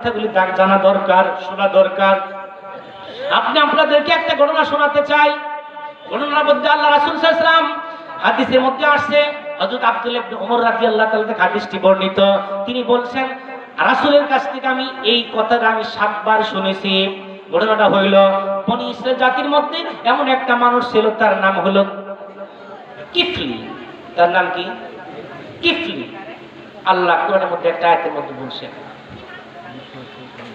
কথাগুলি জানা দরকার, শোনা দরকার। আপনি আপনাদেরকে একটা ঘটনা শোনাতে চাই। ঘটনার মধ্যে আল্লাহ রাসূল সাল্লাল্লাহু আলাইহি ওয়াসাল্লাম হাদিসের মধ্যে আসছে, হযরত আব্দুল্লাহ ইবনে ওমর রাদিয়াল্লাহু তাআলা থেকে হাদিসটি বর্ণিত। তিনি বলছেন, রাসূলের কাছ থেকে আমি এই কথাটা 7 বার শুনেছি। ঘটনাটা হইল, বনি ইসরাইল জাতির মধ্যে এমন একটা মানুষ ছিল, তার নাম হলো কিফলি। তার নাম কি? কিফলি। আল্লাহ কোরআনের মধ্যে একটা আয়াতের মধ্যে বলছেন,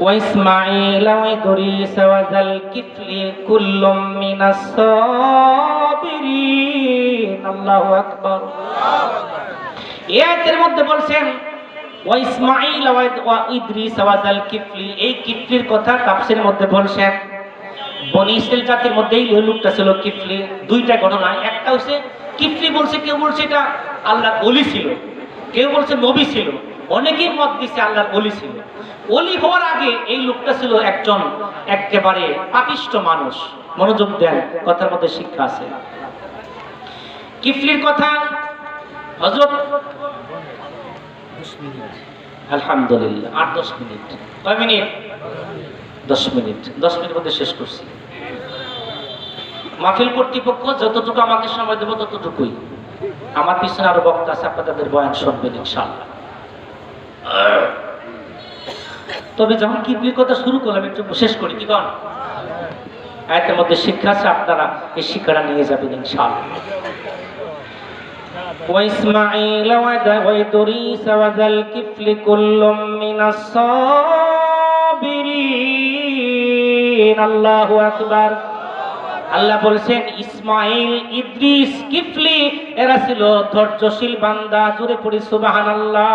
وإسماعيل وإدريس وذا الكفل كل من الصابرين الله أكبر। এই আয়াতের মধ্যে বলছেন ওয়াইসমাঈল ওয়া ইদ্রিস ওয়া যাল কিফলি। এই কিফলির কথা তাফসীরের মধ্যে বলছেন, বনি ইসরাইল জাতির মধ্যে এই লোকটা ছিল কিফলি। দুইটা ঘটনা, একটা হচ্ছে কিফলি বলছে, কেউ বলছে এটা আল্লাহর ওলি ছিল, কেউ বলছে নবী ছিল, অনেকেই মত দিছে আল্লাহর ওলি ছিল। ওলি হওয়ার আগে এই লোকটা ছিল একজন একেবারে পাপিষ্ঠ মানুষ। মনোযোগ দেন, কথার মধ্যে শিক্ষা আছে। কিফলির কথা হযরত আলহামদুলিল্লাহ 8-10 মিনিট। কয় মিনিট? 10 মিনিট। 10 মিনিটের মধ্যে শেষ করছি। মাহফিল কর্তৃপক্ষ যতটুকু আমাকে সময় দেব ততটুকুই। আমার পিছনে আরো বক্তা আছে, আপনাদের বয়ান শুনবেন ইনশাআল্লাহ। তবে যখন কিফলির কথা শুরু করলাম, একটু শেষ করি। কি কন? আয়াতের মধ্যে শিক্ষা আছে, আপনারা এই শিক্ষাটা নিয়ে যাবেন ইনশাআল্লাহ। وإسماعيل وإدريس وذا الكفل كل من الصابرين الله أكبر। আল্লাহ বলছেন, ইসমাইল, ইদ্রিস, কিফলি এরা ছিল ধৈর্যশীল বান্দা। জোরে পড়ি সুবহানাল্লাহ।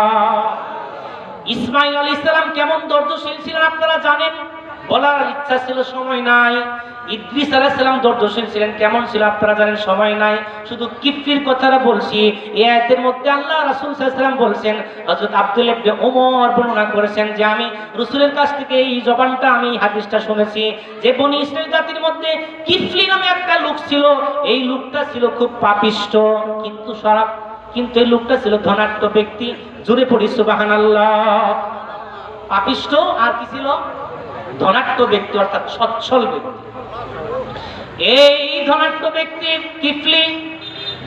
ইসমাইল আলাইহিস সালাম কেমন ধৈর্যশীল ছিলেন আপনারা জানেন? বলার ইচ্ছা ছিল, সময় নাই। ইদ্রিস আলাইহিস সালাম ধৈর্যশীল ছিলেন, কেমন ছিল আপনারা জানেন, সময় নাই। শুধু কিফলির কথাটা বলছি। এই আয়াতের মধ্যে আল্লাহ রাসূল সাল্লাল্লাহু আলাইহি ওয়াসাল্লাম বলছেন, হযরত আব্দুল্লাহ ইবনে ওমর বর্ণনা করেছেন যে আমি রাসূলের কাছ থেকে এই জবানটা, আমি হাদিসটা শুনেছি যে বনি ইসরাইল জাতির মধ্যে কিফলি নামে একটা লোক ছিল। এই লোকটা ছিল খুব পাপিষ্ঠ, কিন্তু এই লোকটা ছিল ধনাঢ্য ব্যক্তি। জোরে পড়ি সুবহানাল্লাহ। পাপিষ্ঠ আর কি ছিল? ধনাঢ্য ব্যক্তি, অর্থাৎ সচ্ছল ব্যক্তি। এই ধনাঢ্য ব্যক্তি কিফলি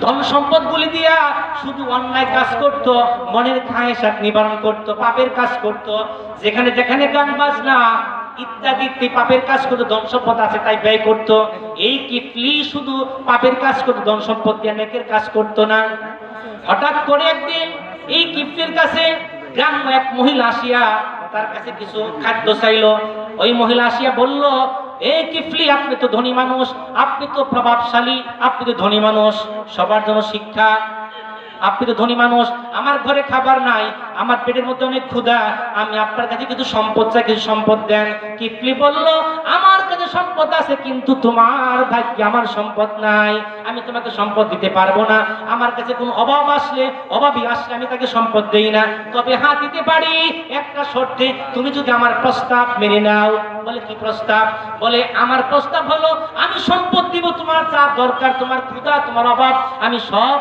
ধন সম্পদ গুলি দিয়া শুধু অন্যায় কাজ করত, মনের খায়েশাত নিবারণ করত, পাপের কাজ করত। যেখানে যেখানে গান বাজনা ইত্যাদি পাপের কাজ করত, ধন সম্পদ আছে তাই ব্যয় করত। এই কিফলি শুধু পাপের কাজ করত, ধন সম্পদ দিয়ে নেকের কাজ করত না। হঠাৎ করে একদিন এই কিফলির কাছে গ্রাম্য এক মহিলা আসিয়া তার কাছে কিছু খাদ্য চাইল। ওই মহিলা আসিয়া বলল, এই কিফলি, আপনি তো ধনী মানুষ, আপনি তো প্রভাবশালী, আপনি তো ধনী মানুষ, সবার জন্য শিক্ষা, আপনি তো ধনী মানুষ, আমার ঘরে খাবার নাই, আমার পেটের মধ্যে অনেক ক্ষুধা, আমি আপনার কাছে কিছু সম্পদ চাই, কিছু সম্পদ দেন। কিফলি বলল, আমার কাছে সম্পদ আছে, কিন্তু তোমার ভাগ্যে আমার সম্পদ নাই, আমি তোমাকে সম্পদ দিতে পারবো না। আমার কাছে কোনো অভাবী আসলে আমি তাকে সম্পদ দেই না। তবে হ্যাঁ, দিতে পারি একটা শর্তে, তুমি যদি আমার প্রস্তাব মেনে নাও। বলে, কি প্রস্তাব? বলে, আমার প্রস্তাব হলো আমি সম্পদ দিব, তোমার যা দরকার, তোমার ক্ষুধা, তোমার অভাব, আমি সব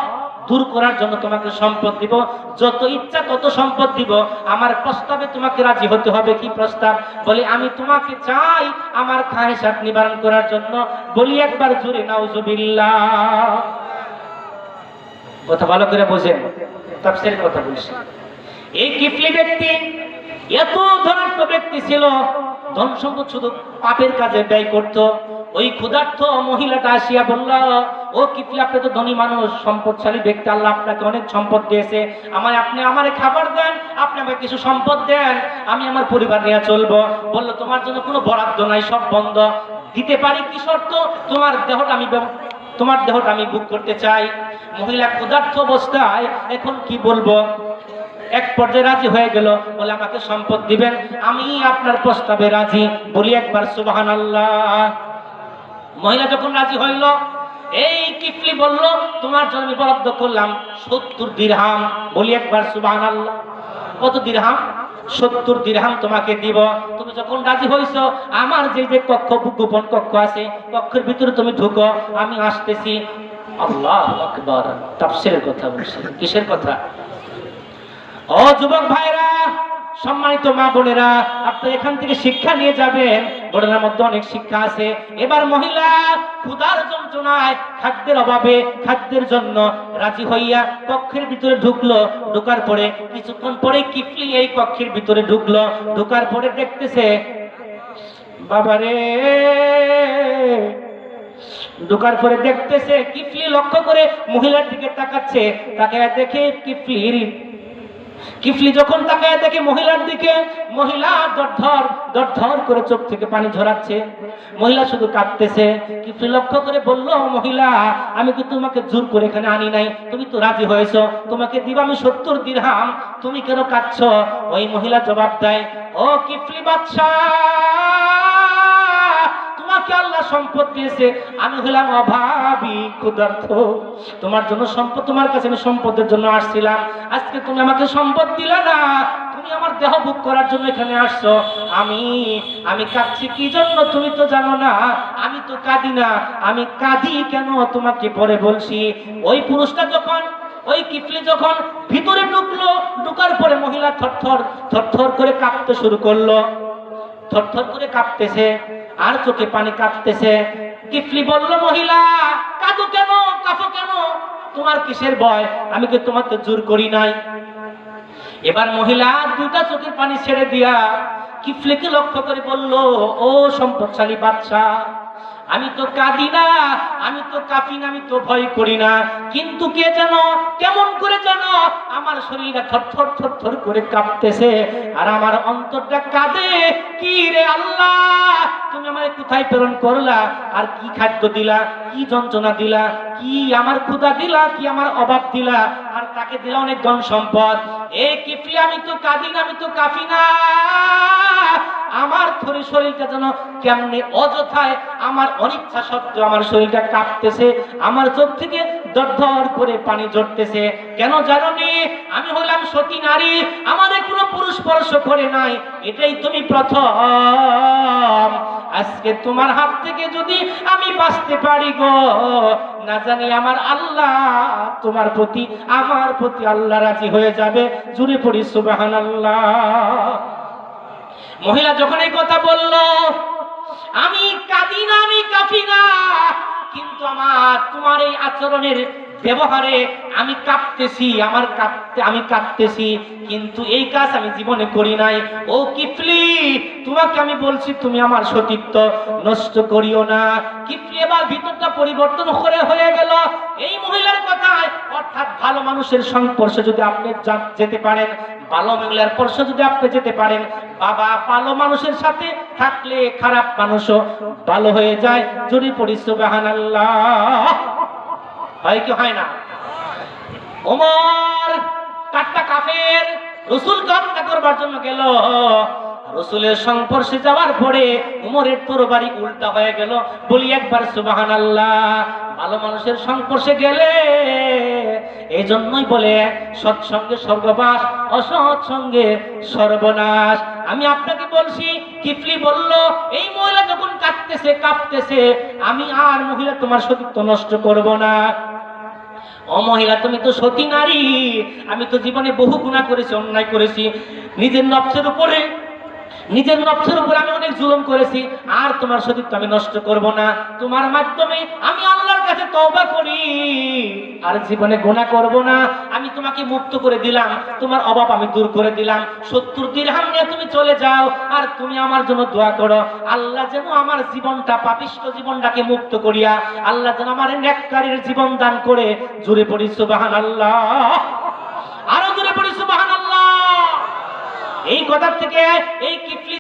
দূর করার জন্য তোমাকে সম্পদ দিব, যত ইচ্ছা তত সম্পদ দিব। আমার প্রস্তাবে তোমাকে রাজি হতে হবে। কি প্রস্তাব? বলে, আমি তোমাকে চাই আমার খায়েশাত নিবারণ করার জন্য। বলি একবার জোরে নাউজুবিল্লাহ। কথা ভালো করে বোঝেন, তাফসীরের কথা বলছি। এই কিফলি ব্যক্তি এত ধনাঢ্য ব্যক্তি ছিল, ধন সম্পদ শুধু পাপের কাজে ব্যয় করত। ওই ক্ষুধার্ত মহিলাটা আসিয়া বলল, ও কিফলি, আপনি তো ধনী মানুষ, সম্পদশালী ব্যক্তি, আল্লাহ আপনাকে অনেক সম্পদ দিয়েছে, আপনি আমারে খাবার দেন, আপনি আমাকে কিছু সম্পদ দেন, আমি আমার পরিবার নিয়ে চলবো। বলল, তোমার জন্য কোনো বরাদ্দ নাই, সব বন্ধ। দিতে পারি, কি শর্ত? তোমার দেহটা আমি বুক করতে চাই। মহিলা ক্ষুধার্ত অবস্থায় এখন কি বলবো, এক পর্যায়ে রাজি হয়ে গেল। বলে, আমাকে সম্পদ দিবেন, আমি আপনার প্রস্তাবে রাজি। বলি একবার সুবহানাল্লাহ। মহিলা যখন রাজি হইল, এই কিফলি বলল, তোমার জন্য আমি বরাদ্দ করলাম 70 দিরহাম। বলি একবার সুবহানাল্লাহ। কত দিরহাম? 70 দিরহাম তোমাকে দিব। তুমি যখন রাজি হইছো, আমার যে কক্ষ, গোপন কক্ষ আছে, কক্ষের ভিতরে তুমি ঢুকো, আমি আসতেছি। আল্লাহু আকবার। তাফসীরের কথা বলছি। কিসের কথা? ও যুবক ভাইরা, সম্মানিত মা বোনেরা, আপনি এখান থেকে শিক্ষা নিয়ে যাবেন, ঘটনার মধ্যে অনেক শিক্ষা আছে। এবার মহিলা ক্ষুধার যন্ত্রণায়, খাদ্যের অভাবে, খাদ্যের জন্য রাজি হইয়া কক্ষের ভিতরে ঢুকলো। ঢোকার পরে কিছুক্ষণ পরে কিফলি এই কক্ষের ভিতরে ঢুকলো। ঢোকার পরে দেখতেছে, বাবারে, ঢোকার পরে দেখতেছে কিফলি লক্ষ্য করে মহিলার দিকে তাকাচ্ছে। তাকায় দেখে কিফলি যখন তাকায় দেখে মহিলার দিকে, মহিলা দরধর করে চোখ থেকে পানি ঝরাচ্ছে। মহিলা শুধু কাঁদতেছে। কিফলি লক্ষ্য করে বলল, মহিলা, আমি কি তোমাকে জোর করে এখানে আনি নাই? তুমি তো রাজি হয়েছো, তোমাকে দিব আমি 70 দিরহাম, তুমি কেন কাঁদছো? ওই মহিলা জবাব দেয়, ও কিফলি বাদশা, তোমাকে আল্লাহ সম্পদ দিয়েছে, আমি হলাম অভাবী, ক্ষুধার্ত। তোমার জন্য সম্পদ, তোমার কাছে আমি সম্পদের জন্য আসছিলাম। আজকে তুমি আমাকে সম্পদ দিলে না, তুমি আমার দেহ ভোগ করার জন্য এখানে আসছো। আমি কাঁদছি কি জন্য তুমি তো জানো না। আমি তো কাঁদি না, আমি কাঁদি কেন তোমাকে পরে বলছি। ওই পুরুষটা যখন, ওই কিফলি যখন ভিতরে ঢুকলো, ঢুকার পরে মহিলা থরথর করে কাঁপতে শুরু করলো। থরথর করে কাঁপতেছে আর চোখে পানি কাঁপতেছে। কিফলি বলল, মহিলা, কাঁদো কেন, কাঁপো কেন, তোমার কিসের ভয়? আমি কি তোমাকে জোর করি নাই? এবার মহিলা দুটা চোখের পানি ছেড়ে দিয়া কিফলিকে লক্ষ্য করে বলল, ও সম্পদশালী বাদশা, আমি তো কাঁদি না, আমি তো কাঁপি না, আমি তো ভয় করি না, কিন্তু কে যেন কেমন করে যেন আমার শরীরটা থরথর করে কাঁপতেছে আর আমার অন্তরটা কাঁদে। কি রে আল্লাহ, তুমি আমায় কোথায় প্রেরণ করলা? আর কি খাদ্য দিলা, কি যন্ত্রণা দিলা, কি আমার ক্ষুধা দিলা, কি আমার অভাব দিলা, আর তাকে দিলা অনেক ধন সম্পদ। এই কিফলি, আমি তো কাঁদি না, আমি তো কাঁপি না, আমার শরীরটা যেন কেমনে অযথায়, আমার অনিচ্ছা সত্ত্বেও আমার শরীরটা কাঁপতেছে, আমার চোখ থেকে দরদর করে পানি ঝরতেছে। কেন জানো নি? আমি হলাম সতী নারী, আমাদের কোনো পুরুষ স্পর্শ করে নাই, এটাই তুমি প্রথম। আজকে তোমার হাত থেকে যদি আমি বাঁচতে পারি গো, না জানি আমার আল্লাহ তোমার প্রতি, আমার প্রতি আল্লাহ রাজি হয়ে যাবে। জুড়ে পড়ি সুবহানাল্লাহ। মহিলা যখন এই কথা বলল, আমি কাঁদি না, আমি কাঁপি না, কিন্তু আমার তোমার এই আচরণের ব্যবহারে আমি কাঁপতেছি, আমি কাঁপতেছি, কিন্তু এই কাজ আমি জীবনে করি নাই। ও কিফলি, তোমাকে আমি বলছি, তুমি আমার সতীত্ব নষ্ট করিও না। কিফলি এবার ভিতরটা পরিবর্তন করে হয়ে গেল এই মহিলার কথায়। অর্থাৎ ভালো মানুষের সংস্পর্শে যদি আপনি যেতে পারেন, ভালো মহিলার স্পর্শে যদি আপনি যেতে পারেন, বাবা, ভালো মানুষের সাথে থাকলে খারাপ মানুষও ভালো হয়ে যায়। জোরে পড়ি সুবহানাল্লাহ। হয় কি হয় না? ওমর কাট্টা কাফের, রাসূলকে হত্যা করবার জন্য গেল। রাসূলের সংস্পর্শে যাওয়ার পরে ওমরের তরবারি উল্টা হয়ে গেল। বলি একবার সুবহানাল্লাহ। ভালো মানুষের সংস্পর্শে গেলে এই জন্যই বলে, সৎসঙ্গে স্বর্গবাস, অসৎ সঙ্গে সর্বনাশ। আমি আপনাকে বলছি, কিফলি বলল, এই মহিলা যখন কাঁপতেছে, আমি আর মহিলা তোমার সতীত্ব নষ্ট করব না। ও মহিলা, তুমি তো সতী নারী, আমি তো জীবনে বহু গুনাহ করেছি, অন্যায় করেছি, নিজের নফসের উপরে আমি অনেক জুলুম করেছি, আর তোমার সতীত্ব আমি নষ্ট করব না। তোমার মাধ্যমে আমি আল্লাহর কাছে তওবা করি, আর জীবনে গুনাহ করব না। আমি তোমাকে মুক্ত করে দিলাম, তোমার অভাব আমি দূর করে দিলাম। 70 দিরহাম নিয়ে তুমি চলে যাও, আর তুমি আমার জন্য দোয়া করো, আল্লাহ যেন আমার জীবনটা, পাপিষ্ঠ জীবনটাকে মুক্ত করিয়া আল্লাহ যেন আমার নেককারীর জীবন দান করে। জোরে পড়ি সুবহানাল্লাহ, আরো জোরে পড়ি সুবহানাল্লাহ। এই কথা থেকে এই